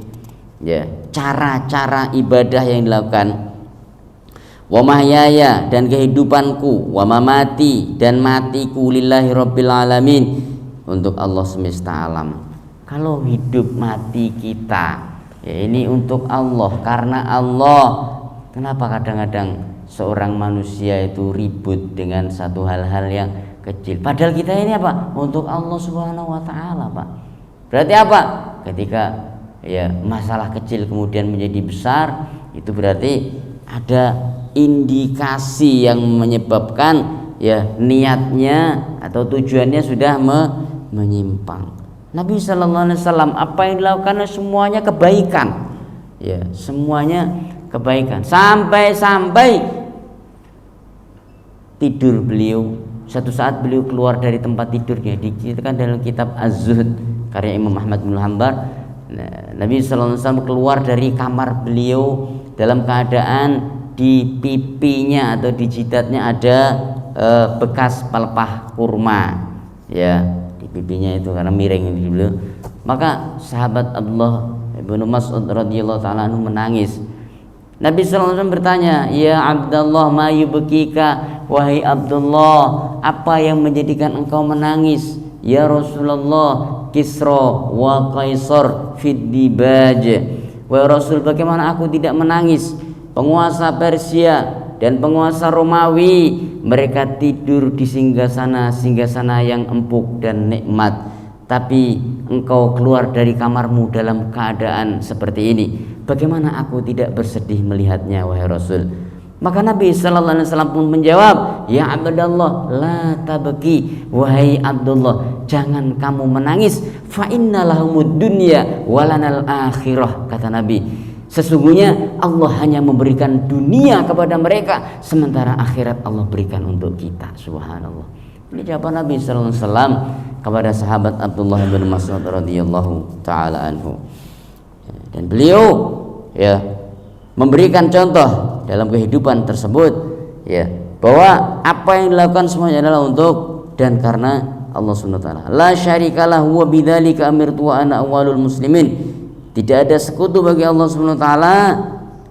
Ya, cara-cara ibadah yang dilakukan. Wa mahyaya, dan kehidupanku, wa mamati, dan matiku, lillahi rabbil alamin, untuk Allah semesta alam. Kalau hidup mati kita ya ini untuk Allah, karena Allah. Kenapa kadang-kadang seorang manusia itu ribut dengan satu hal-hal yang kecil, padahal kita ini apa? Untuk Allah Subhanahu wa taala, Pak. Berarti apa? Ketika ya masalah kecil kemudian menjadi besar, itu berarti ada indikasi yang menyebabkan ya niatnya atau tujuannya sudah menyimpang. Nabi sallallahu alaihi wasallam apa yang dilakukan semuanya kebaikan. Ya, semuanya kebaikan. Sampai tidur beliau. Satu saat beliau keluar dari tempat tidurnya, diceritakan dalam kitab Az-Zuhd karya Imam Ahmad bin Hanbal. Nabi sallallahu alaihi wasallam keluar dari kamar beliau dalam keadaan di pipinya atau di jidatnya ada bekas pelepah kurma, ya di pipinya itu karena miring dulu. Maka sahabat Abdullah bin Mas'ud radhiyallahu taala anhu menangis. Nabi sallallahu alaihi wasallam bertanya, "Ya Abdullah, ma yubkika?" Wahai Abdullah, apa yang menjadikan engkau menangis? Ya Rasulullah, Kisra wa Kaisar fid dibaj. Wahai Rasul, bagaimana aku tidak menangis? Penguasa Persia dan penguasa Romawi, mereka tidur di singgasana yang empuk dan nikmat, tapi engkau keluar dari kamarmu dalam keadaan seperti ini. Bagaimana aku tidak bersedih melihatnya, wahai Rasul? Maka Nabi sallallahu alaihi wasallam pun menjawab, "Ya Abdullah, la tabki." Wahai Abdullah, jangan kamu menangis. Fa innalahumud dunya walanal akhirah, kata Nabi. Sesungguhnya Allah hanya memberikan dunia kepada mereka, sementara akhirat Allah berikan untuk kita. Subhanallah. Ini jawaban Nabi sallallahu alaihi wasallam kepada sahabat Abdullah bin Mas'ud radhiyallahu taala anhu. Dan beliau ya memberikan contoh dalam kehidupan tersebut ya bahwa apa yang dilakukan semuanya adalah untuk dan karena Allah Subhanahu wa taala. La syarikalah wa bidzalika amirtu wa ana awwalul muslimin. Tidak ada sekutu bagi Allah Subhanahu wa taala,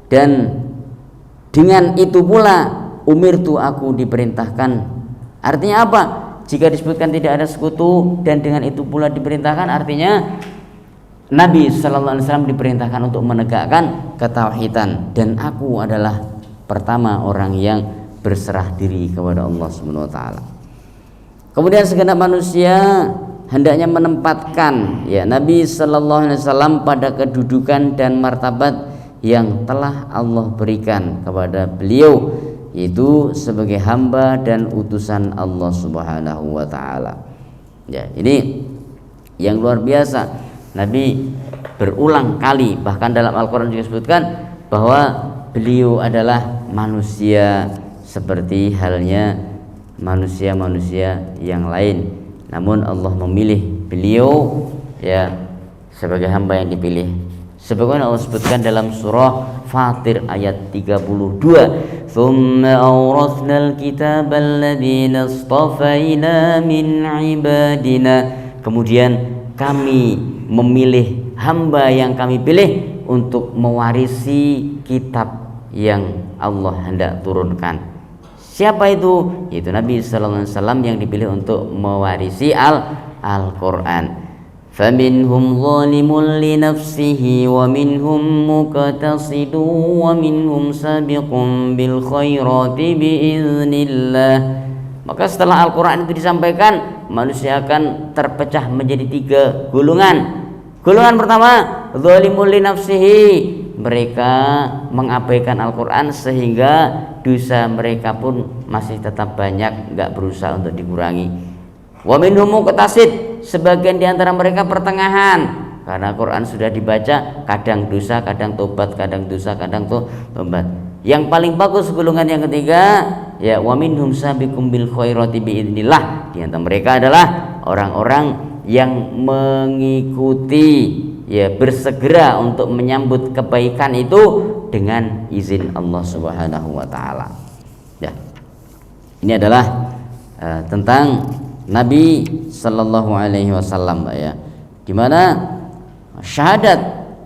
dan dengan itu pula umirtu, aku diperintahkan. Artinya apa? jika disebutkan tidak ada sekutu dan dengan itu pula diperintahkan, artinya Nabi sallallahu alaihi wasallam diperintahkan untuk menegakkan ketauhidan, dan aku adalah pertama orang yang berserah diri kepada Allah Subhanahu wa taala. Kemudian segenap manusia hendaknya menempatkan ya Nabi sallallahu alaihi wasallam pada kedudukan dan martabat yang telah Allah berikan kepada beliau, yaitu sebagai hamba dan utusan Allah Subhanahu wa taala. Ya, ini yang luar biasa. Nabi berulang kali, bahkan dalam Al-Quran juga disebutkan bahwa beliau adalah manusia seperti halnya manusia-manusia yang lain, namun Allah memilih beliau ya sebagai hamba yang dipilih, sebagaimana Allah sebutkan dalam surah Fatir ayat 32, "Tsumma awrathnal kitabal ladzina istafaina min ibadina." Kemudian kami memilih hamba yang kami pilih untuk mewarisi kitab yang Allah hendak turunkan. Siapa itu? Yaitu Nabi sallallahu alaihi wasallam yang dipilih untuk mewarisi Al-Qur'an. Faminhum zalimun li nafsihi wa minhum muqtasidun wa minhum sabiqun bil khairati biiznillah. Maka setelah Al-Quran itu disampaikan, manusia akan terpecah menjadi 3 golongan. Golongan pertama, zalimul li nafsihi, mereka mengabaikan Al-Quran sehingga dosa mereka pun masih tetap banyak, enggak berusaha untuk dikurangi. Wa minhum muqtasid, sebagian di antara mereka pertengahan, karena Al-Quran sudah dibaca, kadang dosa, kadang tobat, kadang dosa, kadang tobat. Yang paling bagus golongan yang ketiga, ya wa minhum sabiqum bil khairati biidznillah, di antara mereka adalah orang-orang yang mengikuti ya bersegera untuk menyambut kebaikan itu dengan izin Allah Subhanahu wa taala. Ya. Ini adalah tentang Nabi sallallahu alaihi wasallam ya. Di mana syahadat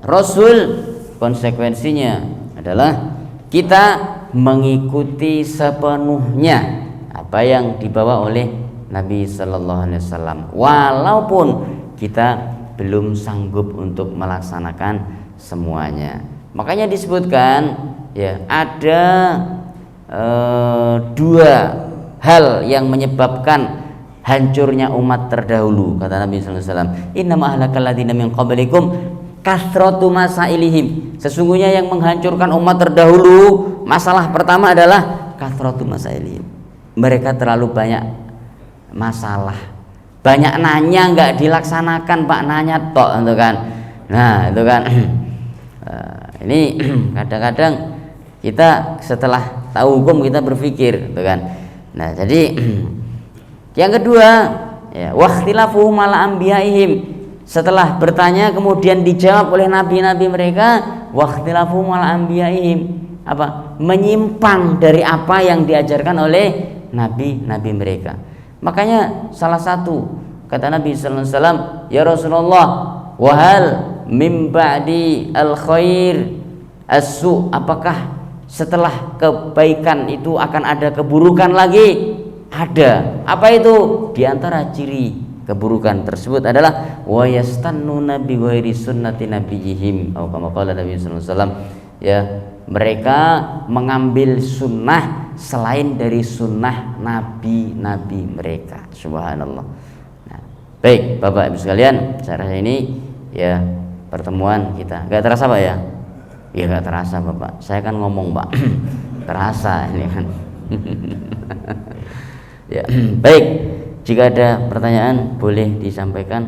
Rasul konsekuensinya adalah kita mengikuti sepenuhnya apa yang dibawa oleh Nabi sallallahu alaihi wasallam, walaupun kita belum sanggup untuk melaksanakan semuanya. Makanya disebutkan ya ada 2 hal yang menyebabkan hancurnya umat terdahulu, kata Nabi sallallahu alaihi wasallam, innama ahlakal ladzina min qablikum kasratu masailihim. Sesungguhnya yang menghancurkan umat terdahulu, masalah pertama adalah kasratu masailihim, mereka terlalu banyak masalah, banyak nanya nggak dilaksanakan, Pak, nanya tok itu kan. Nah itu kan ini kadang-kadang kita setelah tahu hukum kita berpikir itu kan. Nah jadi yang kedua ya waqtilafuhum ala anbiyaihim, setelah bertanya kemudian dijawab oleh nabi-nabi mereka, waqtilafuhum ala anbiyaihim, apa? Menyimpang dari apa yang diajarkan oleh nabi-nabi mereka. Makanya salah satu kata Nabi sallallahu alaihi wasallam, ya Rasulullah, wahal mim ba'di al khair as-su, apakah setelah kebaikan itu akan ada keburukan lagi? Ada. Apa itu? Di antara ciri keburukan tersebut adalah wa yastannuna bi ghairi sunnati nabiyihim, atau kama qala Nabi sallallahu alaihi wasallam, ya, mereka mengambil sunnah selain dari sunnah nabi-nabi mereka. Subhanallah. Nah, baik Bapak Ibu sekalian, saya rasa ini ya pertemuan kita. Gak terasa Pak ya? Ya gak terasa Bapak. Saya kan ngomong Pak. Terasa ini kan. Ya, baik. Jika ada pertanyaan boleh disampaikan.